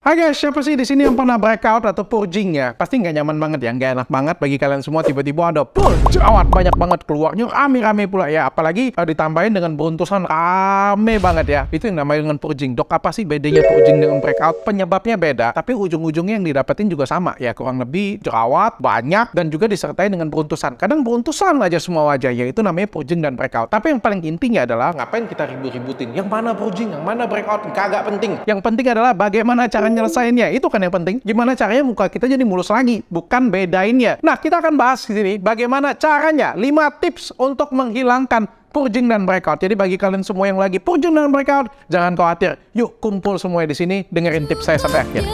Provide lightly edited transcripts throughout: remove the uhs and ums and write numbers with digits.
Hai guys, siapa sih di sini yang pernah breakout atau purging ya? Pasti nggak nyaman banget ya, nggak enak banget bagi kalian semua tiba-tiba ada jerawat banyak banget keluarnya, rame-rame pula ya. Apalagi ditambahin dengan beruntusan rame banget ya. Itu yang namanya dengan purging. Dok, apa sih bedanya purging dengan breakout? Penyebabnya beda, tapi ujung-ujungnya yang didapetin juga sama ya, kurang lebih jerawat banyak dan juga disertai dengan beruntusan. Kadang beruntusan aja semua wajah, ya itu namanya purging dan breakout. Tapi yang paling intinya adalah ngapain kita ribut-ributin? Yang mana purging, yang mana breakout? Kagak penting. Yang penting adalah bagaimana cara nyelesainnya. Itu kan yang penting. Gimana caranya muka kita jadi mulus lagi, bukan bedainnya. Nah, kita akan bahas di sini bagaimana caranya 5 tips untuk menghilangkan purging dan breakout. Jadi bagi kalian semua yang lagi purging dan breakout, jangan khawatir. Yuk kumpul semua di sini, dengerin tips saya sampai akhir.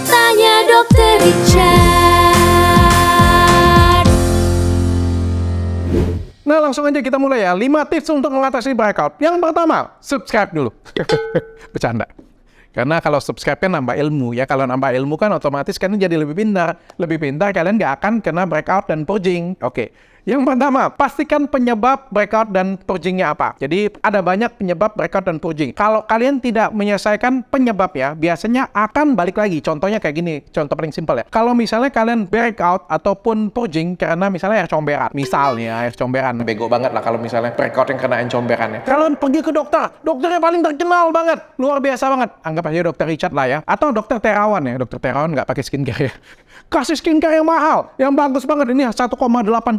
Tanya Dokter Richard. Nah, langsung aja kita mulai ya. 5 tips untuk mengatasi breakout. Yang pertama, subscribe dulu. Bercanda. Karena kalau subscribe-nya nambah ilmu ya. Kalau nambah ilmu kan otomatis kalian jadi lebih pintar. Lebih pintar kalian nggak akan kena breakout dan purging. Oke. Yang pertama, pastikan penyebab breakout dan purgingnya apa. Jadi ada banyak penyebab breakout dan purging. Kalau kalian tidak menyelesaikan penyebabnya, biasanya akan balik lagi. Contohnya kayak gini, contoh paling simpel ya. Kalau misalnya kalian breakout ataupun purging karena misalnya air comberan. Misalnya air comberan, bego banget lah kalau misalnya breakout yang kena air comberan ya. Kalian pergi ke dokter, dokternya paling terkenal banget, luar biasa banget. Anggap aja dokter Richard lah ya. Atau dokter Terawan ya, dokter Terawan nggak pakai skincare ya. Kasih skincare yang mahal, yang bagus banget. Ini 1,8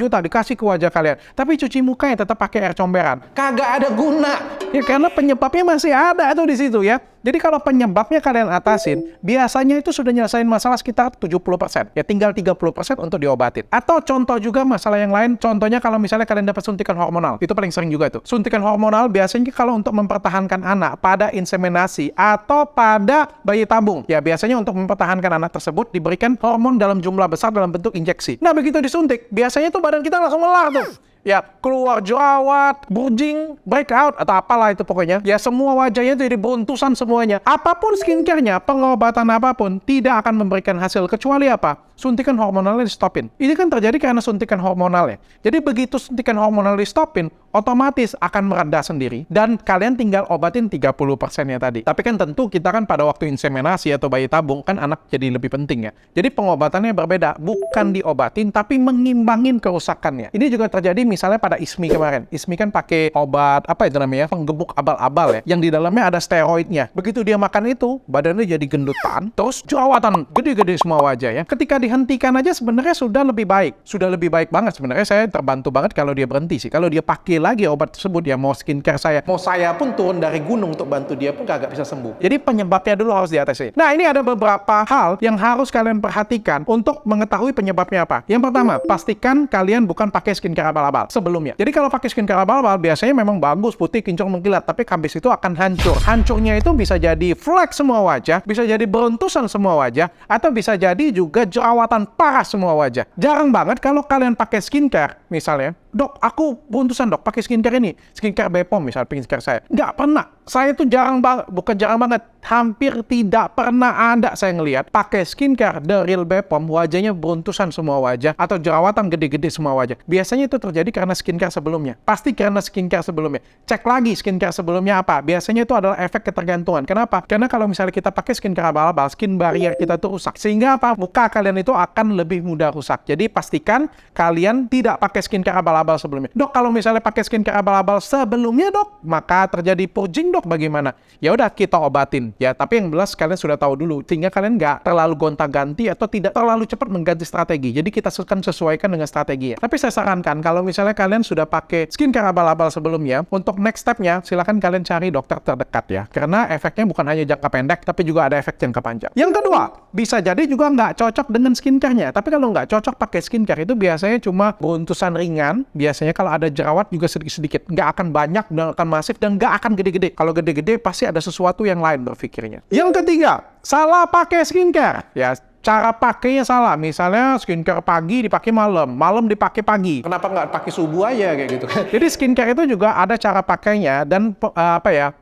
juta dikasih ke wajah kalian. Tapi cuci muka yang tetap pakai air comberan. Kagak ada guna. Ya karena penyebabnya masih ada tuh di situ ya. Jadi kalau penyebabnya kalian atasin, biasanya itu sudah nyelesain masalah sekitar 70%. Ya tinggal 30% untuk diobatin. Atau contoh juga masalah yang lain, contohnya kalau misalnya kalian dapat suntikan hormonal. Itu paling sering juga itu. Suntikan hormonal biasanya kalau untuk mempertahankan anak pada inseminasi atau pada bayi tabung. Ya biasanya untuk mempertahankan anak tersebut diberikan hormon dalam jumlah besar dalam bentuk injeksi. Nah begitu disuntik, biasanya tuh badan kita langsung melar tuh. Ya, keluar jerawat, purging, breakout, atau apalah itu pokoknya. Ya, semua wajahnya jadi beruntusan semuanya. Apapun skincare-nya, pengobatan apapun, tidak akan memberikan hasil. Kecuali apa? Suntikan hormonalnya di stopin. Ini kan terjadi karena suntikan hormonal ya. Jadi begitu suntikan hormonal di stopin, otomatis akan mereda sendiri. Dan kalian tinggal obatin 30%-nya tadi. Tapi kan tentu kita kan pada waktu inseminasi atau bayi tabung, kan anak jadi lebih penting ya. Jadi pengobatannya berbeda. Bukan diobatin, tapi mengimbangin kerusakannya. Ini juga terjadi misalnya pada Ismi kemarin. Ismi kan pakai obat, apa itu namanya, penggemuk abal-abal ya. Yang di dalamnya ada steroidnya. Begitu dia makan itu, badannya jadi gendutan. Terus jerawatan gede-gede semua wajah ya. Ketika dihentikan aja sebenarnya sudah lebih baik. Sudah lebih baik banget sebenarnya. Saya terbantu banget kalau dia berhenti sih. Kalau dia pakai lagi obat tersebut ya, mau skincare saya, mau saya pun turun dari gunung untuk bantu dia pun kagak bisa sembuh. Jadi penyebabnya dulu harus diatasi. Nah, ini ada beberapa hal yang harus kalian perhatikan untuk mengetahui penyebabnya apa. Yang pertama, pastikan kalian bukan pakai skincare abal-abal sebelumnya. Jadi kalau pakai skincare abal-abal biasanya memang bagus, putih, kinclong, mengkilat, tapi habis itu akan hancur. Hancurnya itu bisa jadi flek semua wajah, bisa jadi beruntusan semua wajah, atau bisa jadi juga jerawatan parah semua wajah. Jarang banget kalau kalian pakai skincare, misalnya, dok, aku beruntusan dok, pakai skincare ini, skincare Bepom misalnya, skincare saya. Nggak pernah. Saya tuh jarang banget, bukan jarang banget, hampir tidak pernah ada saya ngelihat pakai skincare The Real Bepom, wajahnya beruntusan semua wajah, atau jerawatan gede-gede semua wajah. Biasanya itu terjadi karena skincare sebelumnya. Pasti karena skincare sebelumnya. Cek lagi skincare sebelumnya apa. Biasanya itu adalah efek ketergantungan. Kenapa? Karena kalau misalnya kita pakai skincare abal-abal, skin barrier kita tuh rusak. Sehingga apa? Muka kalian itu akan lebih mudah rusak. Jadi pastikan kalian tidak pakai skincare abal-abal sebelumnya. Dok, kalau misalnya pakai skincare abal-abal sebelumnya dok, maka terjadi purging dok, bagaimana? Ya udah kita obatin. Ya, tapi yang jelas kalian sudah tahu dulu. Sehingga kalian nggak terlalu gonta-ganti atau tidak terlalu cepat mengganti strategi. Jadi kita akan sesuaikan dengan strategi ya. Tapi saya sarankan kalau misalnya kalian sudah pakai skincare abal-abal sebelumnya, untuk next step-nya silakan kalian cari dokter terdekat ya. Karena efeknya bukan hanya jangka pendek, tapi juga ada efek jangka panjang. Yang kedua, bisa jadi juga nggak cocok dengan skincare-nya. Tapi kalau nggak cocok pakai skincare itu biasanya cuma beruntusan ringan. Biasanya kalau ada jerawat juga sedikit-sedikit. Nggak akan banyak, dan akan masif, dan nggak akan gede-gede. Kalau gede-gede pasti ada sesuatu yang lain berpikirnya. Yang ketiga, salah pakai skincare. Ya, cara pakainya salah. Misalnya skincare pagi dipakai malam, malam dipakai pagi. Kenapa nggak pakai subuh aja kayak gitu kan? Jadi skincare itu juga ada cara pakainya dan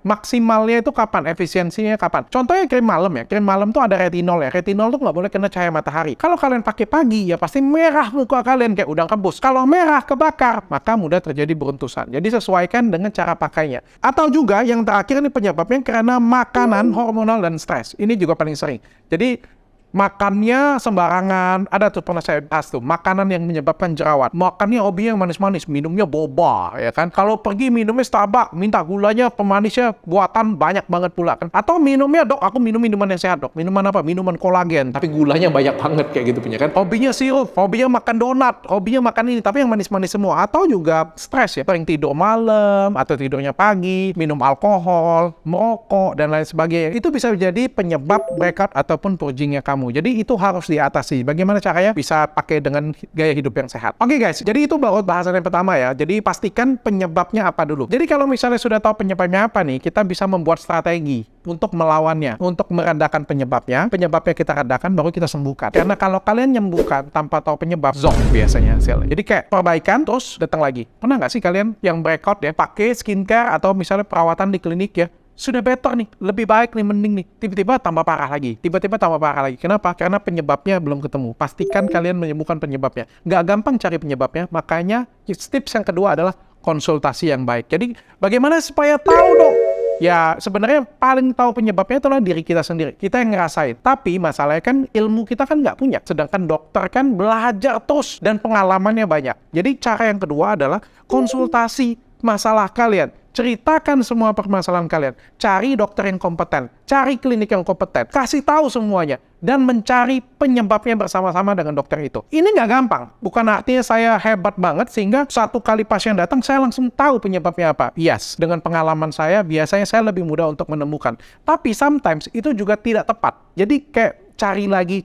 maksimalnya itu kapan, efisiensinya kapan. Contohnya krim malam ya. Krim malam tuh ada retinol ya. Retinol tuh nggak boleh kena cahaya matahari. Kalau kalian pakai pagi ya pasti merah muka kalian kayak udang rebus. Kalau merah kebakar, maka mudah terjadi beruntusan. Jadi sesuaikan dengan cara pakainya. Atau juga yang terakhir ini penyebabnya karena makanan, hormonal, dan stres. Ini juga paling sering. Jadi makannya sembarangan, ada tuh pernah saya bahas tuh, makanan yang menyebabkan jerawat. Makannya hobinya yang manis-manis, minumnya boba, ya kan? Kalau pergi minumnya Starbucks, minta gulanya, pemanisnya buatan banyak banget pula kan? Atau minumnya, dok, aku minum minuman yang sehat dok. Minuman apa? Minuman kolagen, tapi gulanya banyak banget kayak gitu punya kan? Hobinya sirup, hobinya makan donat, hobinya makan ini, tapi yang manis-manis semua. Atau juga stres ya, sering tidur malam, atau tidurnya pagi, minum alkohol, merokok, dan lain sebagainya. Itu bisa jadi penyebab breakout ataupun purgingnya kamu. Jadi itu harus diatasi. Bagaimana caranya? Bisa pakai dengan gaya hidup yang sehat. Oke guys, jadi itu baru bahasan yang pertama ya. Jadi pastikan penyebabnya apa dulu. Jadi kalau misalnya sudah tahu penyebabnya apa nih, kita bisa membuat strategi untuk melawannya, untuk meredakan penyebabnya. Penyebabnya kita redakan, baru kita sembuhkan. Karena kalau kalian nyembuhkan tanpa tahu penyebab, zonk biasanya hasilnya. Jadi kayak perbaikan, terus datang lagi. Pernah nggak sih kalian yang breakout ya, pakai skincare atau misalnya perawatan di klinik ya, sudah better nih, lebih baik nih, mending nih. Tiba-tiba tambah parah lagi. Tiba-tiba tambah parah lagi. Kenapa? Karena penyebabnya belum ketemu. Pastikan kalian menyembuhkan penyebabnya. Nggak gampang cari penyebabnya, makanya tips yang kedua adalah konsultasi yang baik. Jadi, bagaimana supaya tahu dong? Ya, sebenarnya paling tahu penyebabnya itulah diri kita sendiri. Kita yang ngerasain. Tapi masalahnya kan ilmu kita kan nggak punya. Sedangkan dokter kan belajar terus dan pengalamannya banyak. Jadi, cara yang kedua adalah konsultasi masalah kalian. Ceritakan semua permasalahan kalian. Cari dokter yang kompeten. Cari klinik yang kompeten. Kasih tahu semuanya. Dan mencari penyebabnya bersama-sama dengan dokter itu. Ini nggak gampang. Bukan artinya saya hebat banget sehingga satu kali pasien datang saya langsung tahu penyebabnya apa. Yes, dengan pengalaman saya biasanya saya lebih mudah untuk menemukan. Tapi sometimes itu juga tidak tepat. Jadi kayak cari lagi,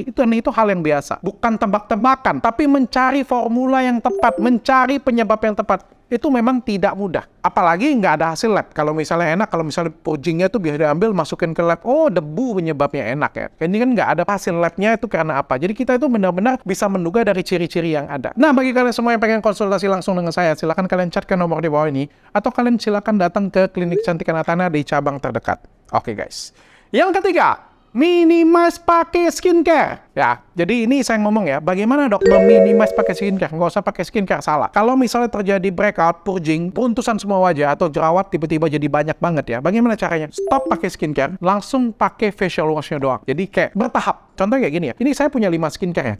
itu hal yang biasa. Bukan tebak-tebakan, tapi mencari formula yang tepat, mencari penyebab yang tepat. Itu memang tidak mudah. Apalagi nggak ada hasil lab. Kalau misalnya enak, kalau misalnya purgingnya itu bisa diambil, masukin ke lab. Oh, debu penyebabnya enak ya. Ini kan nggak ada hasil labnya itu karena apa. Jadi kita itu benar-benar bisa menduga dari ciri-ciri yang ada. Nah, bagi kalian semua yang pengen konsultasi langsung dengan saya, silakan kalian chat ke nomor di bawah ini. Atau kalian silakan datang ke Klinik Cantika Natana di cabang terdekat. Oke guys. Yang ketiga, minimize pakai skincare. Ya, jadi ini saya ngomong ya, bagaimana dok meminimize pakai skincare? Nggak usah pakai skincare, salah. Kalau misalnya terjadi breakout, purging, beruntusan semua wajah, atau jerawat tiba-tiba jadi banyak banget ya, bagaimana caranya? Stop pakai skincare, langsung pakai facial wash-nya doang. Jadi kayak bertahap. Contohnya kayak gini ya, ini saya punya 5 skincare ya.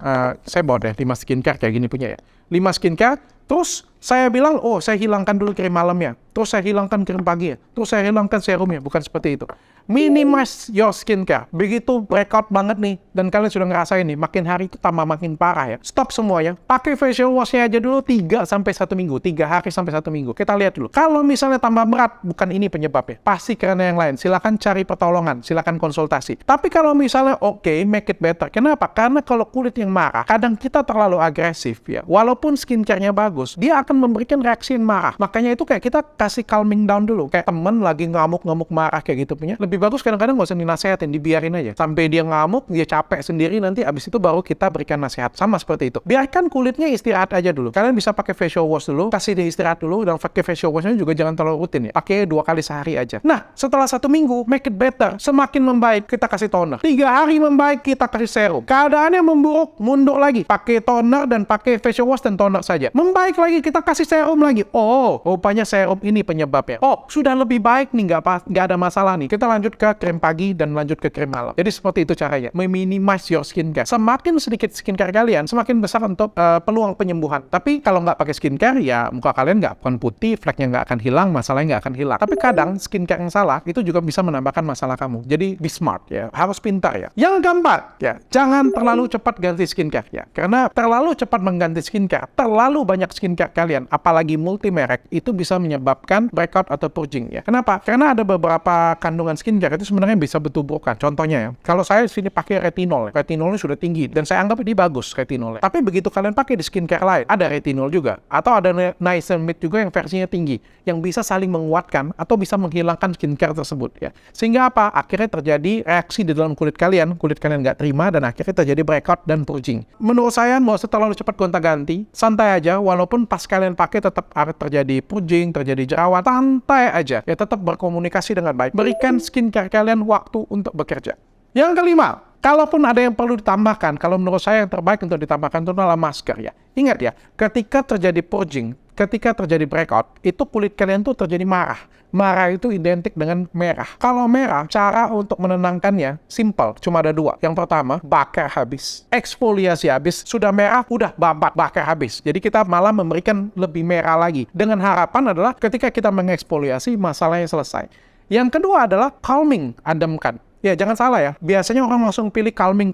Saya bawa deh 5 skincare kayak gini punya ya. 5 skincare, terus saya bilang, oh saya hilangkan dulu krim malamnya, terus saya hilangkan krim pagi ya, terus saya hilangkan serumnya, bukan seperti itu. Minimize your skincare. Begitu breakout banget nih, dan kalian sudah ngerasain nih, makin hari itu tambah makin parah ya. Stop semuanya, pakai facial wash-nya aja dulu 3 sampai 1 minggu, 3 hari sampai 1 minggu. Kita lihat dulu. Kalau misalnya tambah berat, bukan ini penyebabnya, pasti karena yang lain. Silakan cari pertolongan, silakan konsultasi. Tapi kalau misalnya oke, make it better. Kenapa? Karena kalau kulit yang marah, kadang kita terlalu agresif ya. Walaupun skincare-nya bagus, dia akan memberikan reaksi yang marah. Makanya itu kayak kita kasih calming down dulu. Kayak temen lagi ngamuk-ngamuk marah kayak gitu punya. Lebih bagus kadang-kadang nggak usah dinasehatin, dibiarin aja. Sampai dia ngamuk, dia capek sendiri, nanti abis itu baru kita berikan nasihat. Sama seperti itu. Biarkan kulitnya istirahat aja dulu. Kalian bisa pakai facial wash dulu, kasih dia istirahat dulu, dan pakai facial wash-nya juga jangan terlalu rutin ya. Pakai 2 kali sehari aja. Nah, setelah 1 minggu, make it better. Semakin membaik, kita kasih toner. 3 hari membaik, kita kasih serum. Keadaannya memburuk, mundur lagi. Pakai toner dan pakai facial wash dan toner saja. Membaik lagi, kita kasih serum lagi. Oh, rupanya serum ini penyebabnya. Oh, sudah lebih baik nih, nggak ada masalah nih. Kita lanjut ke krim pagi dan lanjut ke krim malam. Jadi seperti itu caranya. Meminimize your skincare. Semakin sedikit skincare kalian, semakin besar untuk peluang penyembuhan. Tapi kalau nggak pakai skincare, ya muka kalian nggak akan putih, fleknya nggak akan hilang, masalahnya nggak akan hilang. Tapi kadang skincare yang salah itu juga bisa menambahkan masalah kamu. Jadi be smart ya, harus pintar ya. Yang keempat ya, jangan terlalu cepat ganti skincare ya. Karena terlalu cepat mengganti skincare, terlalu banyak produk skincare kalian, apalagi multi merek, itu bisa menyebabkan breakout atau purging ya. Kenapa? Karena ada beberapa kandungan skincare itu sebenarnya bisa bertuburkan. Contohnya ya, kalau saya di sini pakai retinol, retinolnya sudah tinggi dan saya anggap ini bagus retinolnya. Tapi begitu kalian pakai di skincare lain, ada retinol juga atau ada niacinamide juga yang versinya tinggi, yang bisa saling menguatkan atau bisa menghilangkan skincare tersebut ya. Sehingga apa? Akhirnya terjadi reaksi di dalam kulit kalian nggak terima dan akhirnya terjadi breakout dan purging. Menurut saya nggak usah terlalu cepat gonta-ganti, santai aja, walaupun pas kalian pakai tetap terjadi purging, terjadi jerawat, santai aja. Ya tetap berkomunikasi dengan baik. Berikan skincare kalian waktu untuk bekerja. Yang kelima, kalaupun ada yang perlu ditambahkan, kalau menurut saya yang terbaik untuk ditambahkan itu adalah masker ya. Ingat ya, ketika terjadi purging, ketika terjadi breakout, itu kulit kalian tuh terjadi marah. Marah itu identik dengan merah. Kalau merah, cara untuk menenangkannya simple, cuma ada dua. Yang pertama, bakar habis. Eksfoliasi habis, sudah merah, udah bakar habis. Jadi kita malah memberikan lebih merah lagi. Dengan harapan adalah ketika kita mengeksfoliasi, masalahnya selesai. Yang kedua adalah calming, ademkan. Ya, jangan salah ya. Biasanya orang langsung pilih calming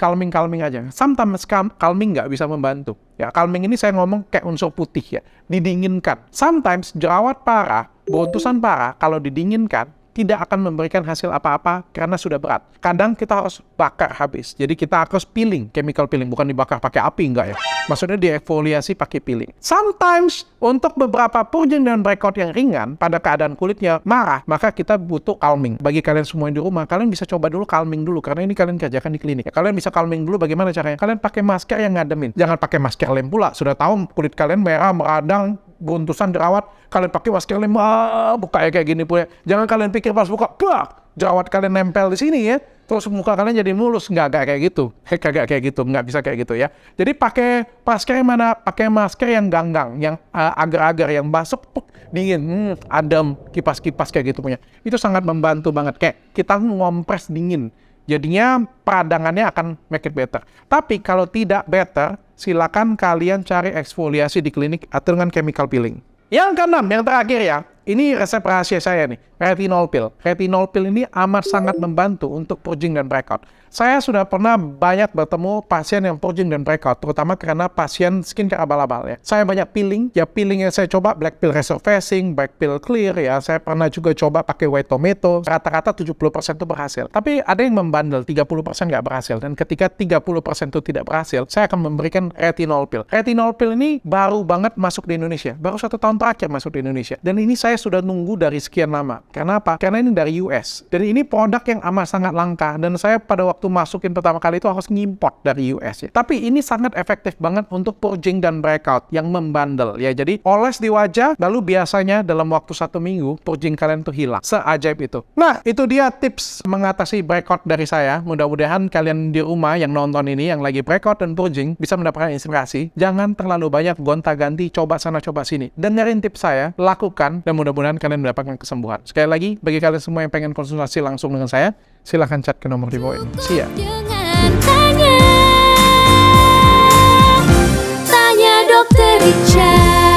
aja. Sometimes calming nggak bisa membantu. Ya, calming ini saya ngomong kayak unsur putih ya. Didinginkan. Sometimes jerawat parah, beruntusan parah, kalau didinginkan, tidak akan memberikan hasil apa-apa karena sudah berat. Kadang kita harus bakar habis. Jadi kita harus peeling, chemical peeling. Bukan dibakar pakai api, enggak ya. Maksudnya dieksfoliasi pakai peeling. Sometimes, untuk beberapa purging dan breakout yang ringan, pada keadaan kulitnya marah, maka kita butuh calming. Bagi kalian semua yang di rumah, kalian bisa coba dulu calming dulu. Karena ini kalian kerjakan di klinik. Kalian bisa calming dulu, bagaimana caranya? Kalian pakai masker yang ngademin. Jangan pakai masker lem pula. Sudah tahu kulit kalian merah, meradang, beruntusan jerawat, kalian pakai masker lem, buka kayak gini pula. Jangan kalian pikir pas buka, jerawat kalian nempel di sini ya, terus muka kalian jadi mulus. Nggak kayak gitu. Kagak kayak gitu, nggak bisa kayak gitu ya. Jadi pakai masker yang mana? Pakai masker yang ganggang, yang agar-agar, yang basah, dingin, adem, kipas-kipas kayak gitu punya. Itu sangat membantu banget. Kayak kita ngompres dingin. Jadinya peradangannya akan make it better. Tapi kalau tidak better, silakan kalian cari eksfoliasi di klinik atau dengan chemical peeling. Yang keenam, yang terakhir ya, ini resep rahasia saya nih, retinol pill. Retinol pill ini amat sangat membantu untuk purging dan breakout. Saya sudah pernah banyak bertemu pasien yang purging dan breakout, terutama karena pasien skincare abal-abal ya. Saya banyak peeling, ya peeling yang saya coba black pill resurfacing, black pill clear ya. Saya pernah juga coba pakai white tomato, rata-rata 70% itu berhasil. Tapi ada yang membandel, 30% nggak berhasil. Dan ketika 30% itu tidak berhasil, saya akan memberikan retinol pill. Retinol pill ini baru banget masuk di Indonesia, baru 1 tahun terakhir masuk di Indonesia. Dan ini saya sudah nunggu dari sekian lama. Karena apa? Karena ini dari US. Dan ini produk yang amat sangat langka. Dan saya pada waktu masukin pertama kali itu harus ngimport dari US ya. Tapi ini sangat efektif banget untuk purging dan breakout yang membandel ya. Jadi oles di wajah, lalu biasanya dalam waktu 1 minggu purging kalian tuh hilang. Seajaib itu. Nah, itu dia tips mengatasi breakout dari saya. Mudah-mudahan kalian di rumah yang nonton ini, yang lagi breakout dan purging, bisa mendapatkan inspirasi. Jangan terlalu banyak gonta-ganti, coba sana, coba sini. Dengerin tips saya, lakukan, dan mudah-mudahan kalian mendapatkan kesembuhan. Sekali lagi, bagi kalian semua yang pengen konsultasi langsung dengan saya, silahkan chat ke nomor di bawah ini. See ya. Dengan tanya Dokter Richard.